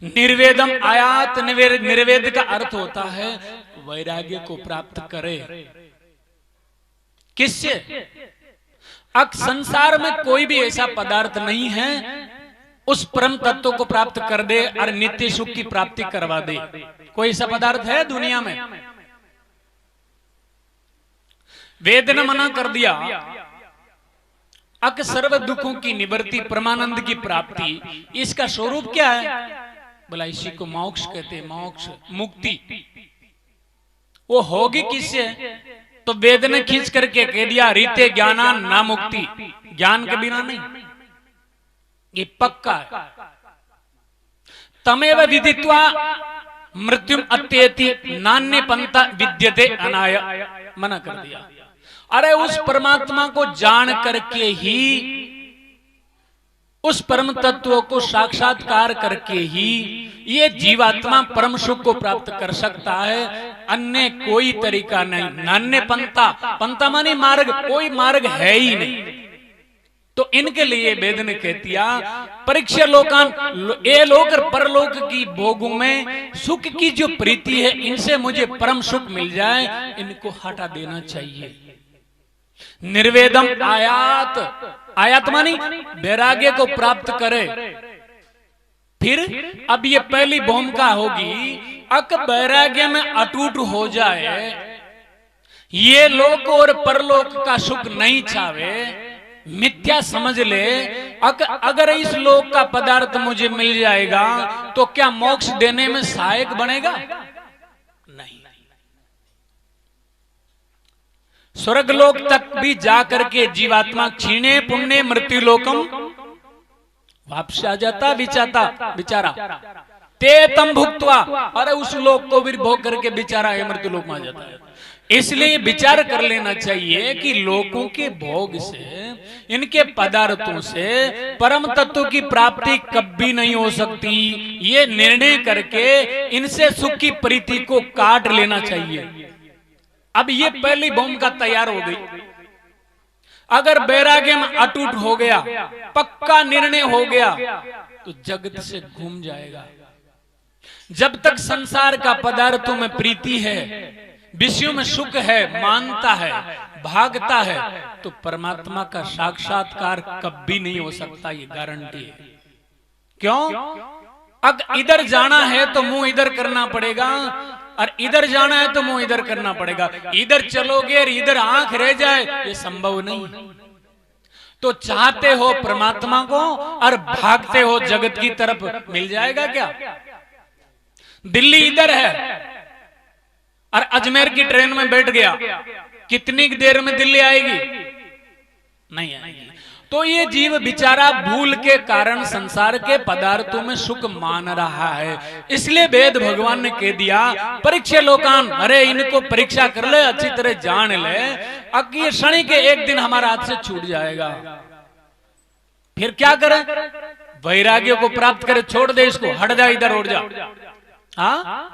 निर्वेदम आयात निर्वेद का अर्थ होता है वैराग्य को प्राप्त करे। किससे? संसार में कोई भी ऐसा पदार्थ नहीं है उस परम तत्व को प्राप्त कर दे और नित्य सुख की प्राप्ति करवा दे। कोई ऐसा पदार्थ है दुनिया में? वेद ने मना कर दिया। सर्व दुखों की निवृत्ति, परमानंद की प्राप्ति, इसका स्वरूप क्या है? बोला इसी को मोक्ष कहते हैं। मोक्ष, मुक्ति। वो होगी किससे? तो वेद ने खींच करके कह दिया रीते ज्ञाना ना मुक्ति, ज्ञान के बिना नहीं। ये पक्का है। तमेव विदित्वा मृत्युम अत्येति नान्य पंथा विद्यते अनाय, मना कर दिया। अरे उस परमात्मा को जान करके ही, उस परम तत्व को साक्षात्कार करके ही ये जीवात्मा परम सुख को प्राप्त कर सकता है, अन्य कोई तरीका नहीं। नान्य पंथा, पंथा माने मार्ग, कोई मार्ग है ही नहीं। तो इनके लिए वेद ने कह दिया परीक्षा लोकान, ये लोक और परलोक की भोगों में सुख की जो प्रीति है, इनसे मुझे परम सुख मिल जाए, इनको हटा देना चाहिए। निर्वेदम आयात, आयात मानी वैराग्य को प्राप्त करे। फिर अब ये पहली भूमिका होगी, वैराग्य में अटूट हो जाए, ये लोक और परलोक का सुख नहीं चाहे, मिथ्या समझ ले, अगर इस लोक का पदार्थ मुझे मिल जाएगा तो क्या मोक्ष देने में सहायक बनेगा? नहीं। स्वर्ग लोक तक भी जाकर के जीवात्मा क्षीणे पुण्य मृत्यु लोकम वापस आ जाता बिचारा ते तम भुक्तवा, अरे उस लोक को भी भोग करके बेचारा मृत्यु लोक में आ जाता है। इसलिए विचार कर लेना चाहिए कि लोकों के भोग से, इनके पदार्थों से परम तत्व की प्राप्ति कभी नहीं हो सकती। ये निर्णय करके इनसे सुख की प्रीति को काट लेना चाहिए। अब ये पहली भूमिका तैयार हो गई। अगर वैराग्य में अटूट हो गया, पक्का निर्णय हो गया, तो जगत से घूम जाएगा। जब तक संसार का पदार्थों में प्रीति है, विषयों में सुख है, मानता है, भागता है, तो परमात्मा का साक्षात्कार कभी नहीं हो सकता, ये गारंटी है। क्यों? अगर इधर जाना है तो मुंह इधर करना पड़ेगा, और इधर जाना है तो मुंह इधर करना पड़ेगा। इधर चलोगे और इधर आंख रह जाए, ये संभव नहीं। तो चाहते हो परमात्मा को और भागते हो जगत की तरफ, मिल जाएगा क्या? दिल्ली इधर है और अजमेर की ट्रेन में बैठ गया, कितनी देर में दिल्ली आएगी? नहीं आएगी। तो ये जीव बेचारा भूल के कारण संसार के पदार्थों में सुख मान रहा है। इसलिए वेद भगवान ने कह दिया परीक्षा लोकान, अरे इनको परीक्षा कर ले, अच्छी तरह जान ले, अब ये शनि के एक दिन हमारा हाथ से छूट जाएगा। फिर क्या करे? वैराग्य को प्राप्त करे, छोड़ दे इसको, हट जा, इधर उड़ जा। हाँ,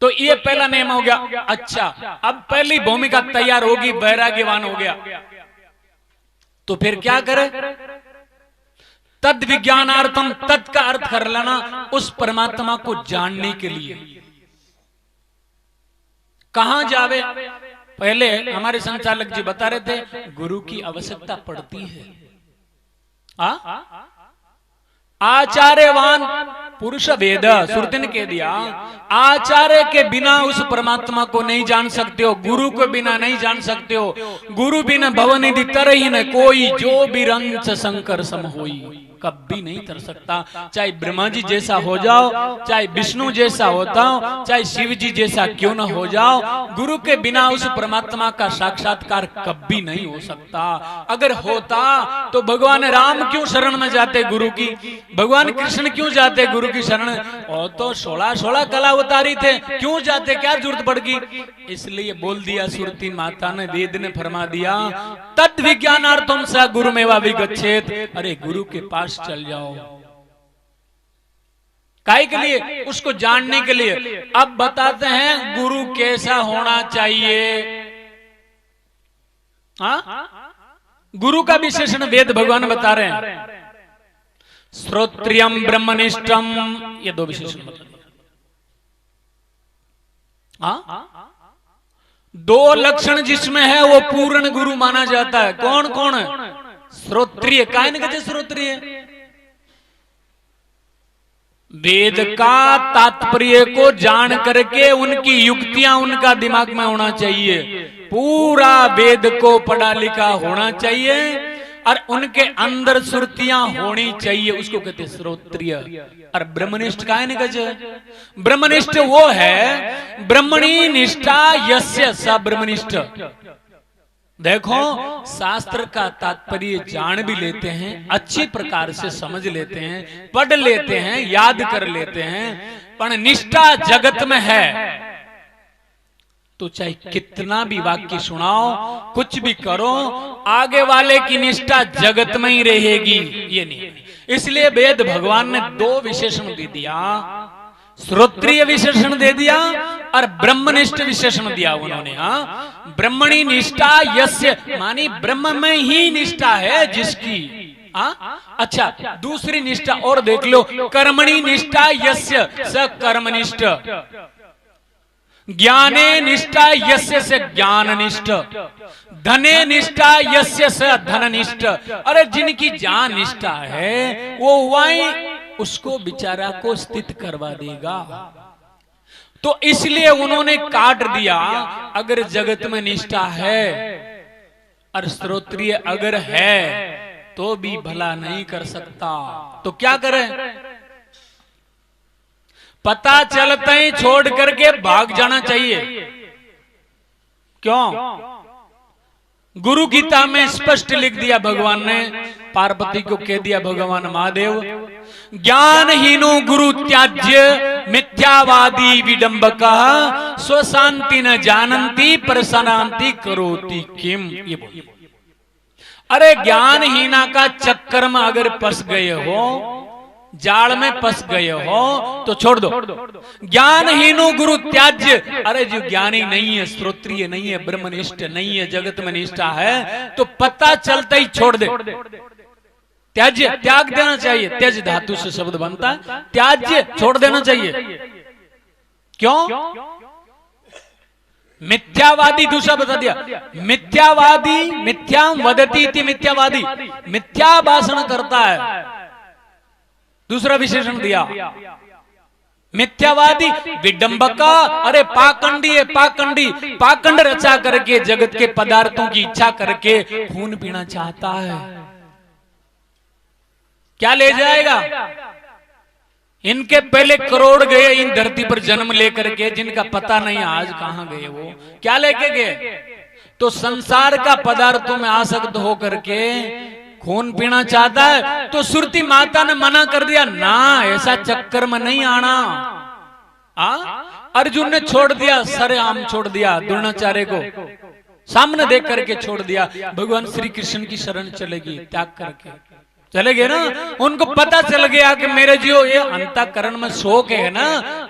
तो ये पहला नियम हो गया। अच्छा, अब पहली भूमिका तैयार होगी, वैराग्यवान हो गया, तो फिर क्या करे? तद विज्ञानार्थम, तत् का अर्थ कर लेना उस परमात्मा को जानने के लिए। कहां जावे? पहले हमारे संचालक जी बता रहे थे, गुरु की आवश्यकता पड़ती है। आचार्यवान पुरुष वेद, श्रुति ने कह दिया आचार्य के बिना उस परमात्मा को नहीं जान सकते हो, गुरु के बिना नहीं जान सकते हो। गुरु बिना भवनिधि तर ही न कोई, जो बिरंच शंकर सम होई, कभी नहीं तर सकता। चाहे ब्रह्मा जी जैसा हो जाओ, चाहे विष्णु जैसा होता हो, चाहे शिव जी जैसा क्यों न हो जाओ, गुरु के बिना उस परमात्मा का साक्षात्कार कभी नहीं हो सकता। अगर होता तो भगवान राम क्यों शरण में जाते गुरु की? भगवान कृष्ण क्यों जाते गुरु की शरण? और तो 16 कला उतारी थे, क्यों जाते? क्या जरूरत पड़ गई? इसलिए बोल दिया सुरती माता ने, वेद ने फरमा दिया तद विज्ञानार्थम स गुरुमेवा विगच्छेत, अरे गुरु के पास चल जाओ। काहे के लिए? उसको जानने के लिए। अब बताते हैं गुरु कैसा होना चाहिए। हाँ, गुरु का विशेषण वेद भगवान बता रहे हैं। श्रोत्रियम ब्रह्मनिष्ठम, ये दो विशेषण बता दिया। दो लक्षण जिसमें है वो पूर्ण गुरु माना जाता है। कौन कौन है? श्रोत्रिय, काहे नहीं कहते श्रोत्रिय? वेद का तात्पर्य को जान करके उनकी युक्तियां उनका दिमाग में होना चाहिए, पूरा वेद को पढ़ा लिखा होना चाहिए और उनके अंदर श्रुतियां होनी चाहिए, उसको कहते हैं श्रोत्रिय। और ब्रह्मनिष्ठ काहे नहीं कहते? ब्रह्मनिष्ठ वो है ब्रह्मणी निष्ठा यस्य स ब्रह्मनिष्ठ। देखो, शास्त्र का तात्पर्य जान भी लेते हैं, अच्छी प्रकार से समझ लेते हैं, पढ़ लेते हैं, याद कर लेते हैं, पर निष्ठा जगत में है तो चाहे कितना भी वाक्य सुनाओ, कुछ भी करो, आगे वाले की निष्ठा जगत में ही रहेगी, ये नहीं। इसलिए वेद भगवान ने दो विशेषण दे दिया, श्रोत्रिय विशेषण दे दिया और ब्रह्मनिष्ठ विशेषण दिया उन्होंने। ब्रह्मणी निष्ठा यस्य, मानी ब्रह्म में ही निष्ठा है जिसकी। अच्छा, दूसरी निष्ठा और देख लो, कर्मणि निष्ठा यस्य स कर्मनिष्ठ, ज्ञाने निष्ठा यस्य से ज्ञाननिष्ठ, धने निष्ठा यस्य से धननिष्ठ। अरे जिनकी जान निष्ठा है वो वही उसको बेचारा को स्थित करवा देगा। तो इसलिए उन्होंने काट दिया, अगर जगत में निष्ठा है और श्रोत्रिय अगर है तो भी भला नहीं कर सकता, तो क्या करें? पता चलते ही छोड़ करके भाग जाना चाहिए। क्यों? गुरु गीता में स्पष्ट लिख दिया भगवान ने, पार्वती को कह दिया भगवान महादेव, ज्ञानहीनो गुरु त्याज्य मिथ्यावादी विडंबका स्वशांति न जानन्ति परसनांति करोति किम। ये बोलिए, अरे ज्ञानहीना का चक्कर में अगर फंस गए हो, जाल में फंस गए हो तो छोड़ दो। ज्ञानहीनो गुरु त्याज्य, अरे जो ज्ञानी नहीं है, श्रोत्रिय नहीं है, ब्रह्मनिष्ठ नहीं है, जगत में निष्ठा है, तो पता चलता ही छोड़ दे। त्याज्य, त्याग देना चाहिए, त्यज धातु से शब्द बनता है, त्याज्य छोड़ देना चाहिए। क्यों? मिथ्यावादी, दूसरा बता दिया, मिथ्यावादी, मिथ्याम वदती इति मिथ्यावादी, मिथ्या भाषण करता है, दूसरा विशेषण दिया। मिथ्यावादी, विडंबका, अरे पाखंडी है, पाखंडी, पाखंड रचा करके जगत के पदार्थों की इच्छा करके खून पीना चाहता है। क्या ले जाएगा? इनके पहले करोड़ गए इन धरती पर जन्म लेकर के, जिनका पता नहीं आज कहां गए, वो क्या लेके गए? तो संसार का पदार्थों में आसक्त होकर के खून पीना चाहता है। तो सुरती माता ने मना कर दिया, ना ऐसा चक्कर में नहीं आना। अर्जुन ने छोड़ दिया, सरेआम छोड़ दिया, द्रोणाचार्य को सामने देख करके छोड़ दिया। भगवान श्री कृष्ण की शरण चलेगी, त्याग करके चले गए ना। उनको पता चल गया कि मेरे जो ये अंतःकरण में शोक है ना,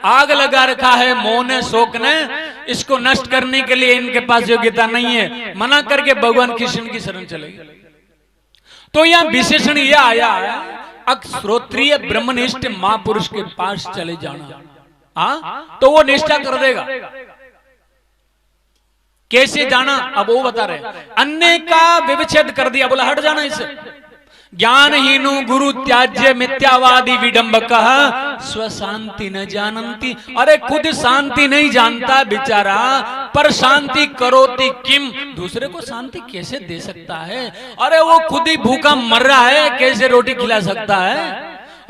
आग लगा रखा है मोह ने, शोक ने, इसको नष्ट करने के लिए इनके पास योग्यता नहीं है, मना करके भगवान कृष्ण की शरण चले गए। तो यह विशेषण यह आया है, श्रोत्रिय ब्रह्मनिष्ठ महापुरुष के पास चले जाना, तो वो निष्ठा कर देगा। कैसे जाना अब वो बता रहे, अन्य का विच्छेद कर दिया, बोला हट जाना इससे। ज्ञानहीनो गुरु त्याज्य मिथ्यावादी विडंबका स्वशांति न जानन्ति, अरे खुद शांति नहीं जानता बेचारा, पर शांति करोति किम, दूसरे को शांति कैसे दे सकता है? अरे वो खुद ही भूखा मर रहा है, कैसे रोटी खिला सकता है?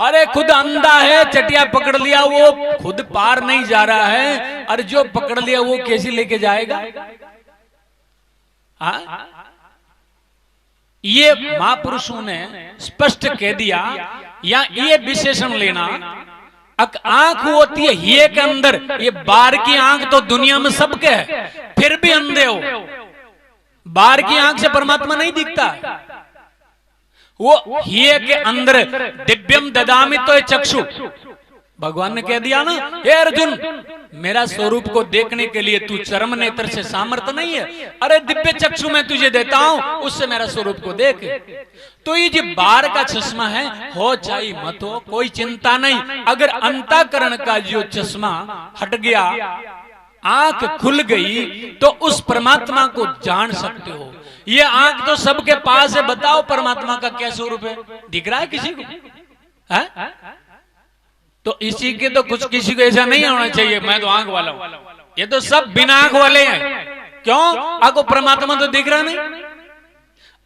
अरे खुद अंधा है, चटिया पकड़ लिया, वो खुद पार नहीं जा रहा है, और जो पकड़ लिया वो कैसे लेके जाएगा? ये महापुरुषों ने स्पष्ट कह दिया। या ये विशेषण लेना, आंख होती है ये के अंदर, ये बाहर की आंख तो दुनिया में सबके है, फिर भी अंधे हो, बाहर की आंख से परमात्मा नहीं दिखता। वो ये के अंदर दिव्यम ददामि तो चक्षु, भगवान ने कह दिया ना, हे अर्जुन मेरा स्वरूप को देखने के लिए तू चरम नेत्र से सामर्थ्य नहीं है, अरे दिव्य चक्षु मैं तुझे देता हूं, उससे मेरा स्वरूप को देख। तो ये जो बाहर का चश्मा है, हो चाहे मत हो, कोई चिंता नहीं। अगर अंतःकरण का जो चश्मा हट गया, आंख खुल गई, तो उस परमात्मा को जान सकते हो। ये आंख तो सबके पास है, बताओ परमात्मा का क्या स्वरूप है? दिख रहा है किसी को? है? तो इसी के तो कुछ किसी को ऐसा नहीं होना चाहिए मैं तो आंख वाला हूं, ये तो सब बिना आंख वाले हैं। क्यों? आपको परमात्मा तो दिख रहा नहीं।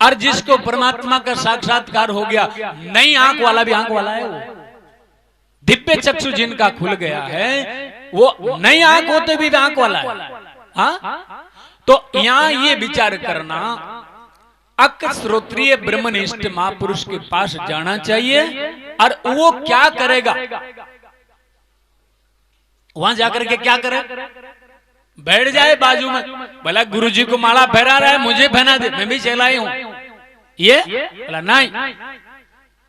और जिसको परमात्मा का साक्षात्कार हो गया, नहीं आंख वाला भी आंख वाला है। वो दिव्य चक्षु जिनका खुल गया है, वो नहीं आंख होते भी आंख वाला है। हाँ, तो यहां ये विचार करना, अक श्रोत्रिय ब्रह्मनिष्ठ महापुरुष के पास जाना चाहिए। और वो क्या करेगा? वहां जाकर के क्या करे? बैठ जाए बाजू में, बोला गुरुजी को माला पहरा रहा है, मुझे पहना दे, मैं भी चलाई हूं। ये बोला नहीं,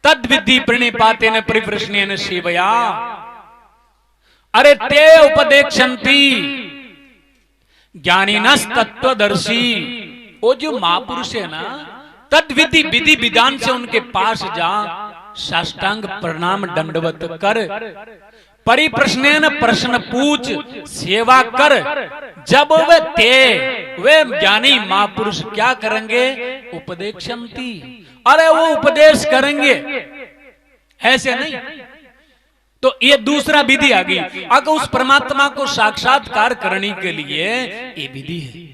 तद विधि प्रणिपाते न परिप्रश्न न सेवया। अरे ते उपदेक्षन्ति ज्ञानिनस् तत्वदर्शी। वो जो महापुरुष है ना, तद विधि विधि विधान से उनके पास जा, साष्टांग प्रणाम दंडवत कर, परिप्रश्न प्रश्न पूछ, सेवा कर। जब वे ज्ञानी महापुरुष क्या करेंगे? उपदेक्षन्ति, अरे वो उपदेश करेंगे, ऐसे नहीं। तो ये दूसरा विधि आ गई। अगर उस परमात्मा को साक्षात्कार करने के लिए ये विधि है,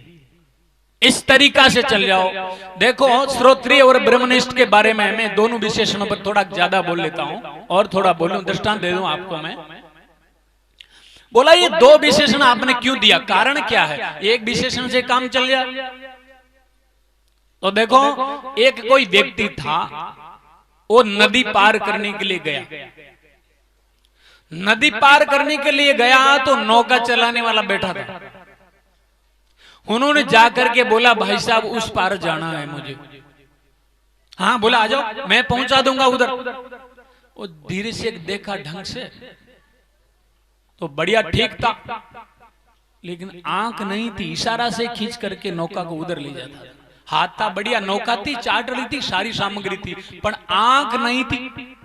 इस तरीका से चल जाओ। देखो, श्रोत्रिय और ब्रह्मनिष्ठ के बारे में मैं दोनों विशेषणों पर थोड़ा ज्यादा बोल लेता हूं, और थोड़ा बोलूं, दृष्टांत दे दूं आपको मैं। बोला ये दो विशेषण आपने क्यों दिया? कारण क्या है? एक विशेषण से काम चल जाए? तो देखो, एक कोई व्यक्ति था, वो नदी पार करने के लिए गया। नदी पार करने के लिए गया तो नौका चलाने वाला बैठा था। उन्होंने जाकर के बोला, भाई साहब उस पार जाना है मुझे। हाँ, बोला आ जाओ, मैं पहुंचा दूंगा उधर। वो धीरे से देखा ढंग से तो बढ़िया ठीक था, लेकिन आंख नहीं थी, इशारा से खींच करके नौका को उधर ले जाता। हाथ था, बढ़िया नौका थी, चाट रही थी, सारी सामग्री थी, पर आंख नहीं थी।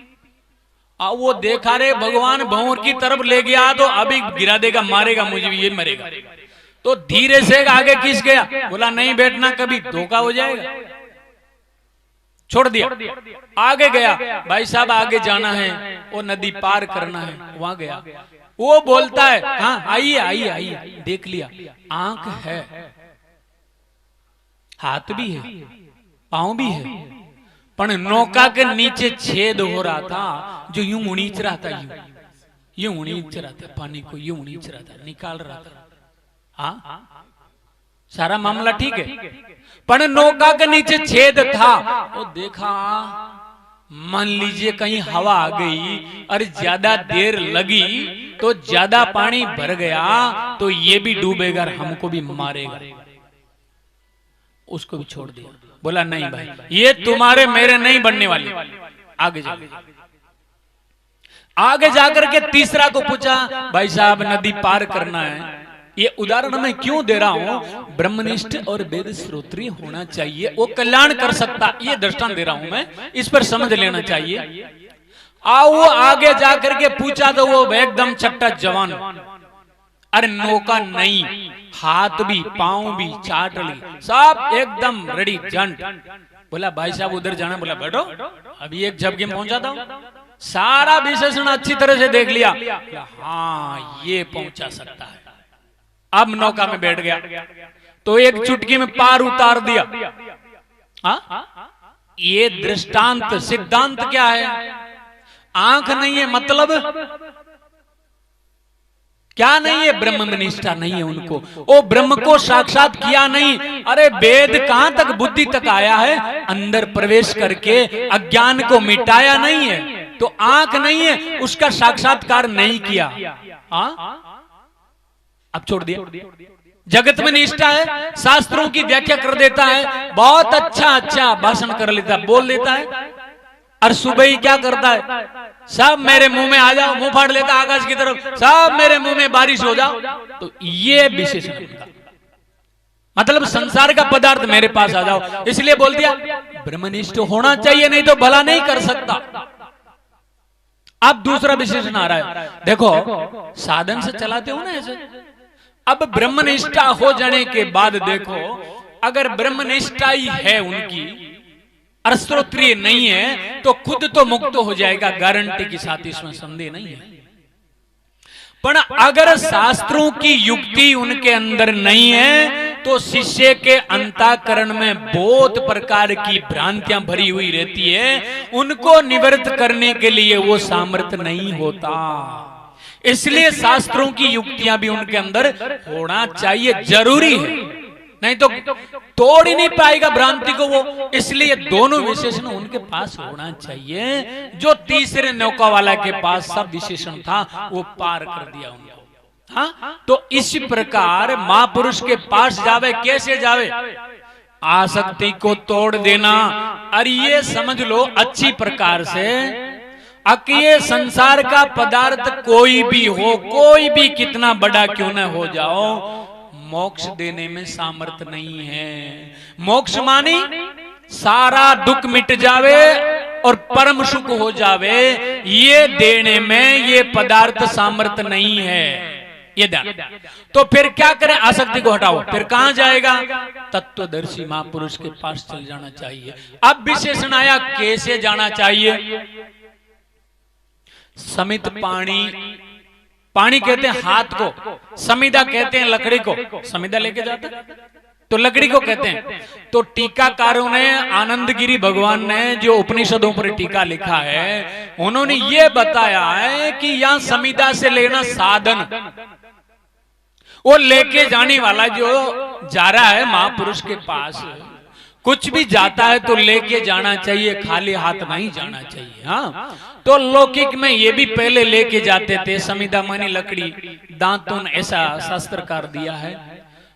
अब वो देखा रे भगवान भंवर की तरफ ले गया तो अभी गिरा देगा, मारेगा मुझे भी, ये मरेगा। तो धीरे से आगे खींच गया, बोला नहीं बैठना, कभी धोखा हो जाएगा। छोड़ दिया, आगे गया, भाई साहब आगे जाना है, वो नदी पार करना है। वहां गया, वो बोलता है हाँ आइए आइए आइए। देख लिया, आंख है, हाथ भी है, पांव भी है, पर नौका के नीचे छेद हो रहा था, जो यूं उड़ीच रहा था, यूं उड़ीच रहा था, पानी को यूं उड़ीच रहा था, निकाल रहा था। हाँ, सारा मामला ठीक है, पर नौका के नीचे छेद था। वो देखा, मान लीजिए कहीं हवा आ गई और ज्यादा देर लगी तो ज्यादा पानी भर गया तो ये भी डूबेगा और हमको भी मारेगा। उसको भी छोड़ दिया, बोला नहीं भाई, ये तुम्हारे मेरे नहीं बनने वाली, आगे जाओ। आगे जाकर के तीसरा को पूछा, भाई साहब नदी पार करना है। ये उदाहरण मैं क्यों दे रहा हूं? ब्रह्मनिष्ठ और वेद श्रोत्रिय होना चाहिए, वो कल्याण कर सकता, ये दृष्टांत दे रहा हूं मैं, इस पर समझ लेना चाहिए। आओ, वो आगे जाकर के पूछा तो वो एकदम छट्टा जवान, अरे नौका नहीं, हाथ भी पांव भी चाट ली, सब एकदम रेडी जंट। बोला भाई साहब उधर जाना, बोला बैठो अभी एक झपके में पहुंचाता हूं। सारा विशेषण अच्छी तरह से देख लिया, हाँ ये पहुंचा सकता है। अब नौका में बैठ गया तो एक चुटकी में पार उतार दिया। ये दृष्टांत सिद्धांत क्या है? आंख नहीं है मतलब क्या नहीं है? ब्रह्म में निष्ठा नहीं है उनको, वो ब्रह्म को साक्षात किया नहीं। अरे वेद कहां तक, बुद्धि तक आया है, अंदर प्रवेश करके अज्ञान को मिटाया नहीं है। तो आंख नहीं है, उसका साक्षात्कार नहीं किया। अब छोड़ दिया। जगत में निष्ठा है, शास्त्रों की व्याख्या कर देता है, बहुत अच्छा अच्छा भाषण कर लेता है, बोल लेता है, और सुबह ही क्या करता है? सब मेरे मुंह में आ जाओ, मुंह फाड़ लेता आकाश की तरफ, सब मेरे मुंह में बारिश हो जाओ। तो ये विशेषण उनका, मतलब संसार का पदार्थ मेरे पास आ जाओ। इसलिए बोल दिया ब्रह्मनिष्ठ होना चाहिए, नहीं तो भला नहीं कर सकता। अब दूसरा विशेषण आ रहा है, देखो साधन से चलाते हो ना ऐसे। अब ब्रह्मनिष्ठा हो जाने के बाद देखो, अगर ब्रह्मनिष्ठा ही है उनकी, अस्तोत्रीय नहीं है, तो खुद तो मुक्त हो जाएगा, गारंटी के साथ, इसमें संदेह नहीं है। पर अगर शास्त्रों की युक्ति उनके अंदर नहीं है, तो शिष्य के अंतःकरण में बहुत प्रकार की भ्रांतियां भरी हुई रहती है, उनको निवृत्त करने के लिए वो सामर्थ्य नहीं होता। इसलिए शास्त्रों की युक्तियां भी उनके अंदर होना चाहिए, जरूरी है, नहीं तो तोड़ ही नहीं पाएगा भ्रांति को वो। इसलिए दोनों विशेषण उनके पास होना चाहिए। जो तीसरे नौका वाला के पास सब विशेषण था, वो पार कर दिया उनको। हाँ, तो इस प्रकार महापुरुष के पास जावे, कैसे जावे? आसक्ति को तोड़ देना। और ये समझ लो अच्छी प्रकार से, ये संसार का पदार्थ कोई भी हो, कोई भी कितना बड़ा क्यों न हो जाओ, मोक्ष देने में सामर्थ्य नहीं है। मोक्ष मानी सारा दुख मिट जावे और परम सुख हो जावे, ये देने में ये पदार्थ सामर्थ्य नहीं है, ये ध्यान। तो फिर क्या करें? आसक्ति को हटाओ। फिर कहां जाएगा? तत्वदर्शी महापुरुष के पास चल जाना चाहिए। अब विशेषण आया, कैसे जाना चाहिए? समित पाणी, पानी कहते हैं हाथ को, समिधा कहते हैं लकड़ी को। समिधा लेके जाते तो लकड़ी को कहते हैं। तो टीकाकारों ने, आनंदगिरी भगवान ने जो उपनिषदों पर टीका लिखा है, उन्होंने ये बताया है कि यहां समिधा से लेना साधन, वो लेके जाने वाला जो जा रहा है महापुरुष के पास, कुछ भी जाता है तो लेके जाना चाहिए, खाली हाथ नहीं जाना चाहिए। हाँ, तो लौकिक में ये भी पहले लेके जाते थे, समिधा मानी लकड़ी, दांतुन, ऐसा शास्त्रकार दिया है।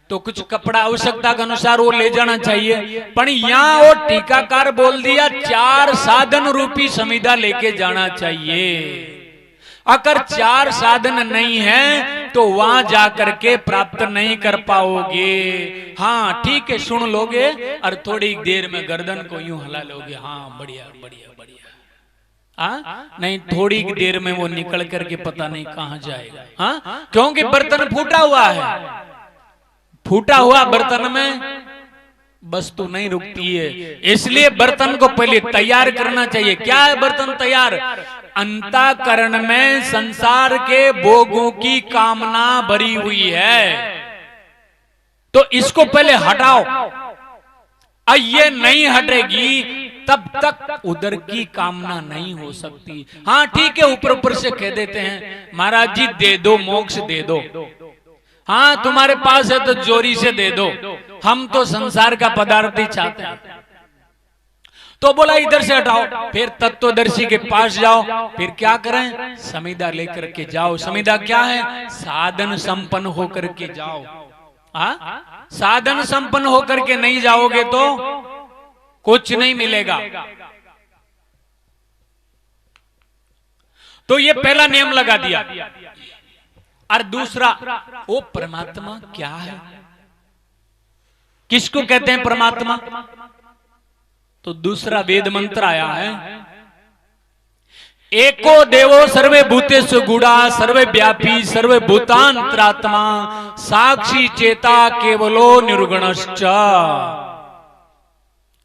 तो कुछ कपड़ा आवश्यकता के अनुसार वो ले जाना चाहिए। पर यहाँ वो टीकाकार बोल दिया, 4 साधन रूपी समिधा लेके जाना चाहिए। अगर 4 साधन नहीं है तो वहां जाकर के प्राप्त नहीं कर पाओगे। हाँ ठीक है, सुन लोगे और थोड़ी देर में गर्दन को यूं हिला लोगे। हाँ बढ़िया बढ़िया बढ़िया। हाँ नहीं, थोड़ी देर में वो निकल करके पता नहीं कहां जाएगा। हाँ, क्योंकि बर्तन फूटा हुआ है। फूटा हुआ बर्तन में वस्तु नहीं रुकती है, इसलिए बर्तन को पहले तैयार करना चाहिए। क्या है बर्तन तैयार? अंतःकरण में संसार के भोगों की कामना भरी हुई है, तो इसको पहले हटाओ। ये नहीं हटेगी तब तक उधर की कामना नहीं हो सकती। हाँ ठीक है, ऊपर ऊपर से कह देते हैं महाराज जी दे दो, मोक्ष दे दो। हाँ तुम्हारे पास है तो जोरी से दे दो, हम तो संसार का पदार्थ ही चाहते हैं। तो बोला इधर से हटाओ, फिर तत्वदर्शी के पास जाओ। फिर क्या करें? समिधा लेकर के जाओ। समिधा क्या है? साधन संपन्न होकर के जाओ। हाँ, साधन संपन्न होकर के नहीं जाओगे तो कुछ नहीं मिलेगा। तो ये पहला नियम लगा दिया। और दूसरा, वो परमात्मा क्या है, किसको कहते हैं परमात्मा? तो दूसरा वेद मंत्र आया है, एको देवो सर्वे भूतेषु गूढ़ा सर्वे व्यापी सर्वे भूतांतरात्मा साक्षी चेता केवलो निर्गुणश्च।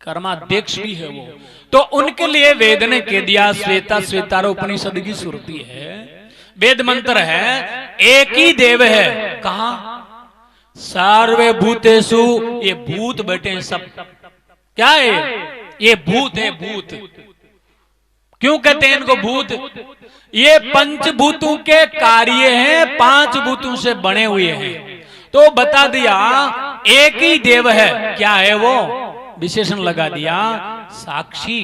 कर्माध्यक्ष भी है वो। तो उनके लिए वेद ने कह दिया, श्वेता श्वेतारो उपनिषद की श्रुति है, वेद मंत्र है, एक ही देव है। कहा? सर्वे भूतेषु, ये भूत बैठे हैं सब। क्या है? ये भूत है, भूत। क्यों कहते हैं इनको भूत? ये पंचभूतों के कार्य हैं, 5 भूतों से बने हुए हैं। तो बता दिया एक ही देव है। क्या है वो? विशेषण लगा दिया, साक्षी।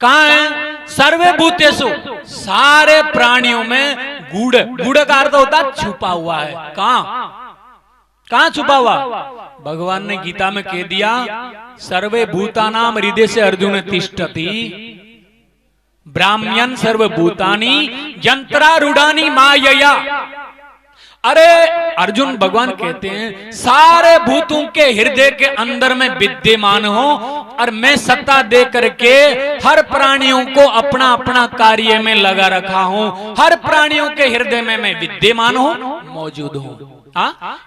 कहां है? सर्वे भूतेषु, सारे प्राणियों में गूढ़। गूढ़ का अर्थ होता है छुपा हुआ है। कहां छुपा हुआ? भगवान ने गीता में कह दिया, सर्वे भूतानाम हृदय से अर्जुन तिष्ठति। ब्राह्मण सर्वभूतानि यंत्रारूढ़ानि मायया। अरे अर्जुन भगवान कहते हैं सारे भूतों के हृदय के अंदर में विद्यमान हो और मैं सत्ता दे करके हर प्राणियों को अपना अपना कार्य में लगा रखा हूं, हर प्राणियों के हृदय में मैं विद्यमान हूं, मौजूद हूं।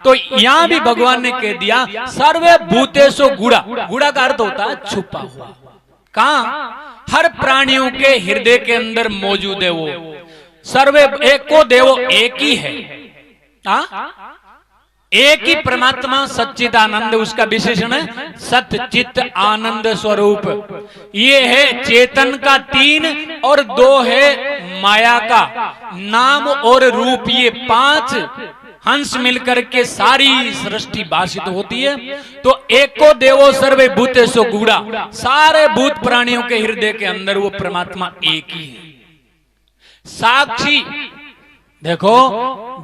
तो यहां भी भगवान ने कह दिया सर्वे भूतेषु गूढ़ा। गूढ़ा का अर्थ होता है छुपा हुआ। कहां? हर प्राणियों के हृदय के अंदर मौजूद है वो। सर्वे एको देवो, एक ही है। एक ही परमात्मा सच्चिदानंद, उसका विशेषण है सत्य चित्त आनंद स्वरूप। ये है चेतन का 3 और 2 है माया का। नाम और रूप ये 5 हंस मिलकर के सारी सृष्टि भाषित होती है। तो एको देवो सर्वे भूतेषु गूढ़ा, सारे भूत प्राणियों के हृदय के अंदर वो परमात्मा एक ही है। साक्षी, देखो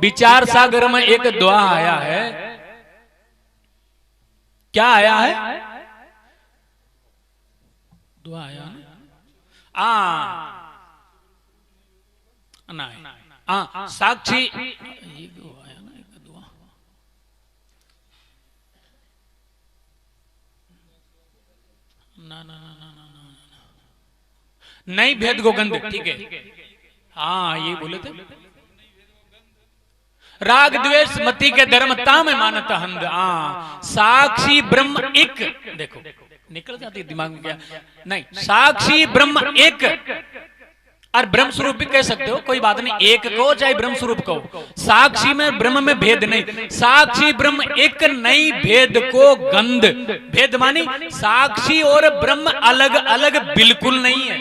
विचार सागर में एक दुआ आया है। क्या आया है? दुआ आया ना साक्षी नहीं भेद गोगंध, ठीक है। हाँ ये बोले थे राग द्वेष मति के धर्म ताम मानत हंद। साक्षी ब्रह्म एक, देखो निकल जाती दिमाग में क्या नहीं, साक्षी ब्रह्म एक और ब्रह्म स्वरूप भी कह सकते हो, कोई बात नहीं, एक कहो चाहे ब्रह्म स्वरूप कहो। साक्षी में ब्रह्म में भेद नहीं, साक्षी ब्रह्म एक नहीं, भेद को गंध। भेद मानी साक्षी और ब्रह्म अलग अलग बिल्कुल नहीं है।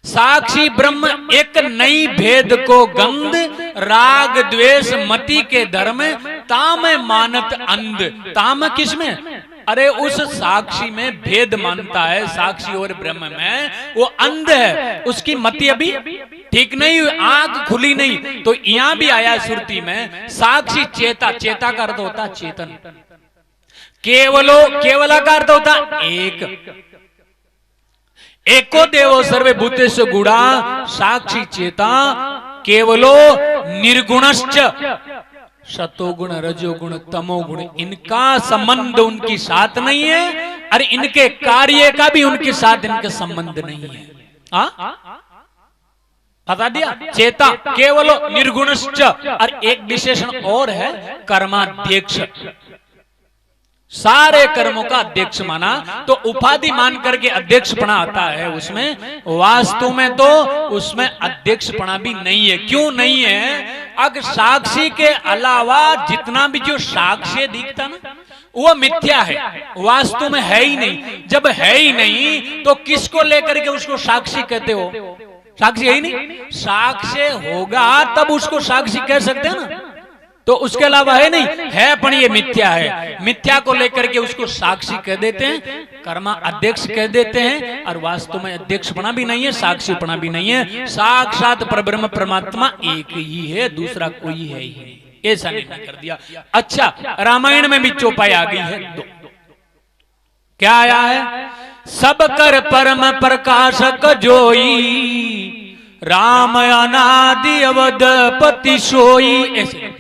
साक्षी ब्रह्म एक नई, भेद को गंध, राग द्वेष मति के धर्म ताम मानत अंध। ताम किसमें? अरे उस साक्षी में भेद मानता है, साक्षी और ब्रह्म में वो अंध है, उसकी मति अभी ठीक नहीं हुई, आंख खुली नहीं। तो यहां भी आया श्रुति में साक्षी चेता, चेता का अर्थ होता चेतन, केवलो केवला का अर्थ होता एक, एको देवो सर्वे भूतेषु गूढ़ा, साक्षी चेता केवलो निर्गुणश्च, सतोगुण रजोगुण तमोगुण इनका संबंध उनकी साथ नहीं है, और इनके कार्य का भी उनके साथ इनका संबंध नहीं है। बता दिया चेता केवलो निर्गुणश्च, और एक विशेषण और है कर्माध्यक्ष, सारे कर्मों का अध्यक्ष माना। तो उपाधि मान करके अध्यक्षपणा आता है उसमें, वास्तव में तो उसमें अध्यक्षपणा भी नहीं है। क्यों नहीं है? अगर साक्षी के अलावा जितना भी जो साक्ष्य दिखता ना वो मिथ्या है, वास्तव में है ही नहीं। जब है ही नहीं तो किसको लेकर के उसको साक्षी कहते हो? साक्षी है ही नहीं, साक्ष्य होगा तब उसको साक्षी कह सकते हैं ना, तो उसके अलावा है नहीं, है पण ये मिथ्या है। मिथ्या को लेकर के उसको साक्षी कह देते हैं, कर्मा अध्यक्ष कह देते हैं, और वास्तव में अध्यक्षपणा भी नहीं है, साक्षीपणा भी नहीं है। साक्षात परब्रह्म परमात्मा एक ही है, दूसरा कोई है ही नहीं, ऐसा निर्णय कर दिया। अच्छा, रामायण में भी चौपाई आ गई है 2। क्या आया है? सब कर परम प्रकाशक जोई, राम अनादि अवधपति सोई। ऐसे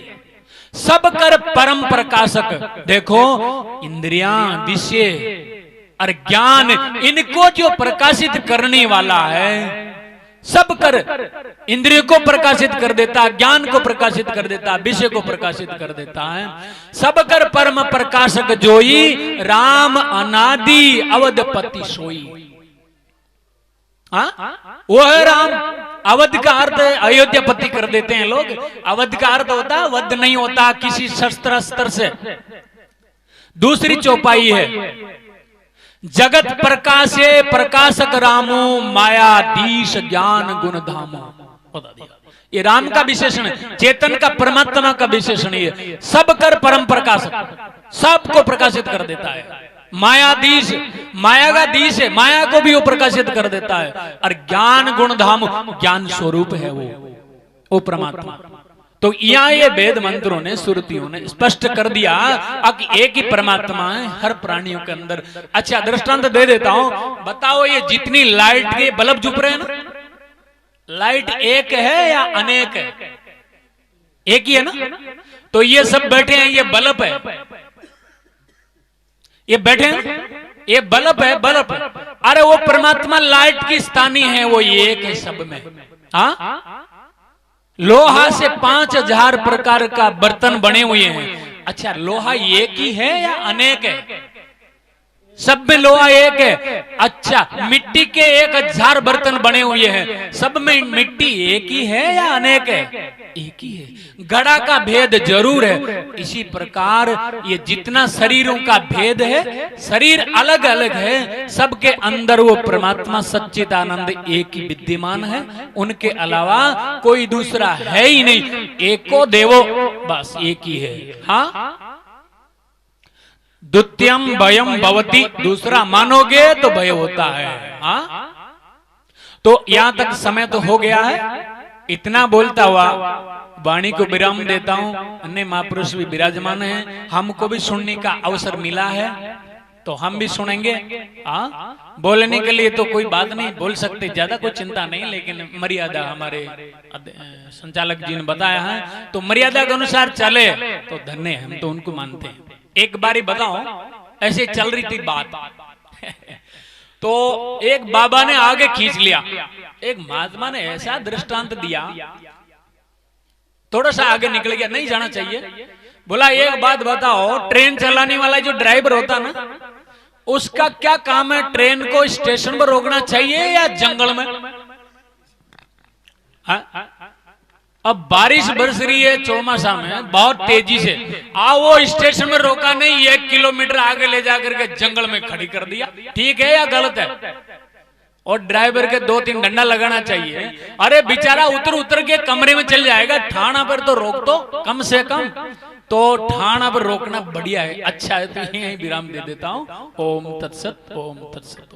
सब कर परम प्रकाशक, देखो इंद्रियां विषय और ज्ञान इनको जो प्रकाशित करने वाला है, सब कर इंद्रियों को प्रकाशित कर देता, ज्ञान को प्रकाशित कर देता, विषय को प्रकाशित कर देता है। सब कर परम प्रकाशक जोई, राम अनादि अवधपति सोई। वो है राम। अवध का अर्थ अयोध्यापति कर देते हैं लोग। अवध का अर्थ होता है वध नहीं होता किसी शस्त्र अस्त्र से। दूसरी चौपाई है जगत प्रकाशे प्रकाशक रामो, मायाधीश ज्ञान गुण धामो। बता दिया, ये राम का विशेषण है, चेतन का परमात्मा का विशेषण है। सब कर परम प्रकाशक, सबको प्रकाशित कर देता है। मायाधीश, माया का धीश है, माया को भी वो प्रकाशित कर देता है। और ज्ञान गुण धाम, ज्ञान स्वरूप है वो परमात्मा। तो यहाँ ये वेद मंत्रों ने, श्रुतियों ने स्पष्ट कर दिया कि एक ही परमात्मा है हर प्राणियों के अंदर। अच्छा, दृष्टांत दे देता हूं, बताओ ये जितनी लाइट के बल्ब जुप रहे हैं ना, लाइट एक है या अनेक है? एक ही है ना। तो ये सब बैठे हैं, ये बल्ब है, ये बैठे हैं, ये बल्ब है, बल्ब है। अरे वो परमात्मा लाइट की स्थानी है, वो एक है सब में। हाँ, लोहा से 5000 प्रकार का बर्तन बने हुए हैं। अच्छा, लोहा एक ही है या अनेक है? सब में लोहा एक है। अच्छा, मिट्टी के 1000 बर्तन बने हुए हैं, सब में मिट्टी एक ही है या अनेक है? एक ही है। घड़ा का भेद जरूर है। इसी प्रकार ये जितना शरीरों का भेद है, शरीर अलग अलग है, सबके अंदर वो परमात्मा सच्चिदानंद एक ही विद्यमान है। उनके अलावा कोई दूसरा है ही नहीं। एको देवो, बस एक ही है। हाँ, द्वितीयम भयम भवति, दूसरा मानोगे तो भय होता है। हाँ, तो यहां तक समय तो हो गया है। इतना बोलता हुआ वाणी को विराम देता हूं। अन्य महापुरुष भी विराजमान हैं, हमको भी सुनने का अवसर मिला है तो हम भी सुनेंगे। बोलने के लिए तो कोई बात नहीं, बोल सकते, ज्यादा कोई चिंता नहीं, लेकिन मर्यादा हमारे संचालक जी ने बताया है, तो मर्यादा के अनुसार चले तो धन्य है, हम तो उनको मानते हैं। एक बारी बताओ, ऐसे चल रही थी बात तो एक बाबा ने आगे खींच लिया, एक महात्मा ने ऐसा दृष्टांत दिया, थोड़ा सा आगे निकल गया, नहीं जाना चाहिए। बोला एक बात बताओ, ट्रेन चलाने वाला जो ड्राइवर होता ना, उसका क्या काम है? ट्रेन को स्टेशन पर रोकना चाहिए या जंगल में? हाँ? अब बारिश बरस रही है चौमासा में बहुत तेजी से, वो स्टेशन में रोका नहीं, 1 किलोमीटर आगे ले जाकर के जंगल में खड़ी कर दिया, ठीक है या गलत है? और ड्राइवर के 2-3 डंडा लगाना चाहिए। अरे बेचारा उतर के कमरे में चल जाएगा, ठाणा पर तो रोक दो कम से कम। तो ठाणा पर रोकना बढ़िया है, अच्छा है। तो यही विराम दे देता हूं। ओम तत्सत, ओम तत्सत।